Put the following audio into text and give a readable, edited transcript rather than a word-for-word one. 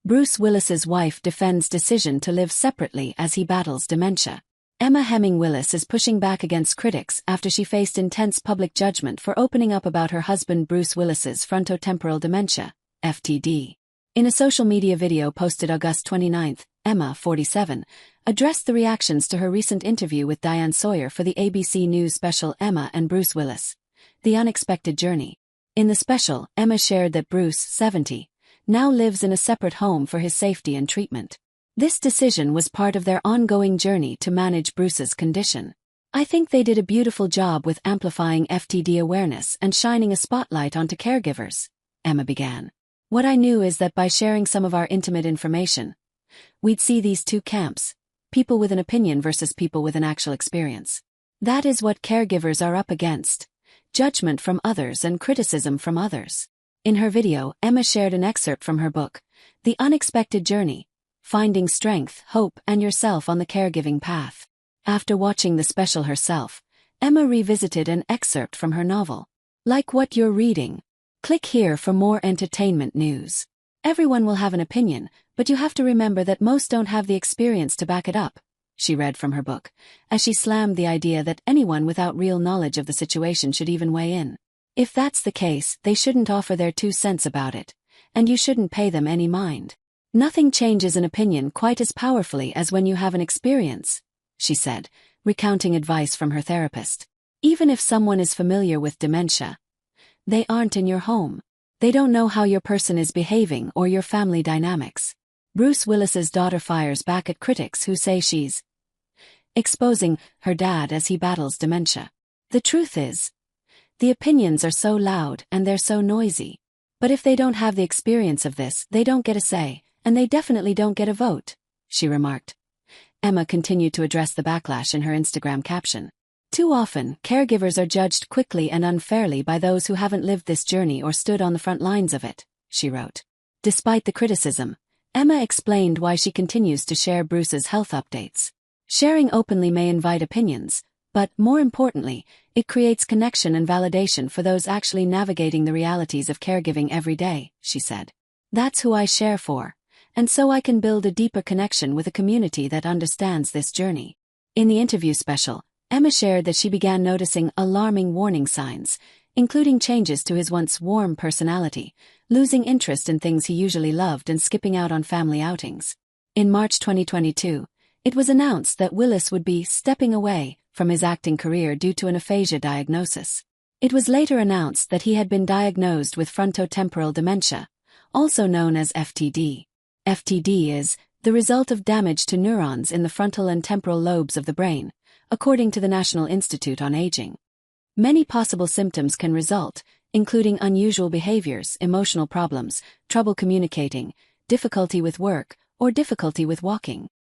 Bruce Willis's wife defends decision to live separately as he battles dementia. Emma Hemming Willis is pushing back against critics after she faced intense public judgment for opening up about her husband Bruce Willis's frontotemporal dementia, FTD. In a social media video posted August 29, Emma, 47, addressed the reactions to her recent interview with Diane Sawyer for the ABC News special Emma and Bruce Willis: The Unexpected Journey. In the special, Emma shared that Bruce, 70, now lives in a separate home for his safety and treatment. This decision was part of their ongoing journey to manage Bruce's condition. I think they did a beautiful job with amplifying FTD awareness and shining a spotlight onto caregivers, Emma began. What I knew is that by sharing some of our intimate information, we'd see these two camps, people with an opinion versus people with an actual experience. That is what caregivers are up against: judgment from others and criticism from others. In her video, Emma shared an excerpt from her book, The Unexpected Journey: Finding Strength, Hope, and Yourself on the Caregiving Path. After watching the special herself, Emma revisited an excerpt from her novel. Like what you're reading? Click here for more entertainment news. Everyone will have an opinion, but you have to remember that most don't have the experience to back it up, she read from her book, as she slammed the idea that anyone without real knowledge of the situation should even weigh in. If that's the case, they shouldn't offer their 2 cents about it, and you shouldn't pay them any mind. Nothing changes an opinion quite as powerfully as when you have an experience, she said, recounting advice from her therapist. Even if someone is familiar with dementia, they aren't in your home. They don't know how your person is behaving or your family dynamics. Bruce Willis's daughter fires back at critics who say she's exposing her dad as he battles dementia. The truth is, the opinions are so loud and they're so noisy. But if they don't have the experience of this, they don't get a say, and they definitely don't get a vote, she remarked. Emma continued to address the backlash in her Instagram caption. Too often, caregivers are judged quickly and unfairly by those who haven't lived this journey or stood on the front lines of it, she wrote. Despite the criticism, Emma explained why she continues to share Bruce's health updates. Sharing openly may invite opinions, but, more importantly, it creates connection and validation for those actually navigating the realities of caregiving every day, she said. That's who I share for, and so I can build a deeper connection with a community that understands this journey. In the interview special, Emma shared that she began noticing alarming warning signs, including changes to his once warm personality, losing interest in things he usually loved and skipping out on family outings. In March 2022, it was announced that Willis would be stepping away from his acting career due to an aphasia diagnosis. It was later announced that he had been diagnosed with frontotemporal dementia, also known as FTD. FTD is the result of damage to neurons in the frontal and temporal lobes of the brain, according to the National Institute on Aging. Many possible symptoms can result, including unusual behaviors, emotional problems, trouble communicating, difficulty with work, or difficulty with walking.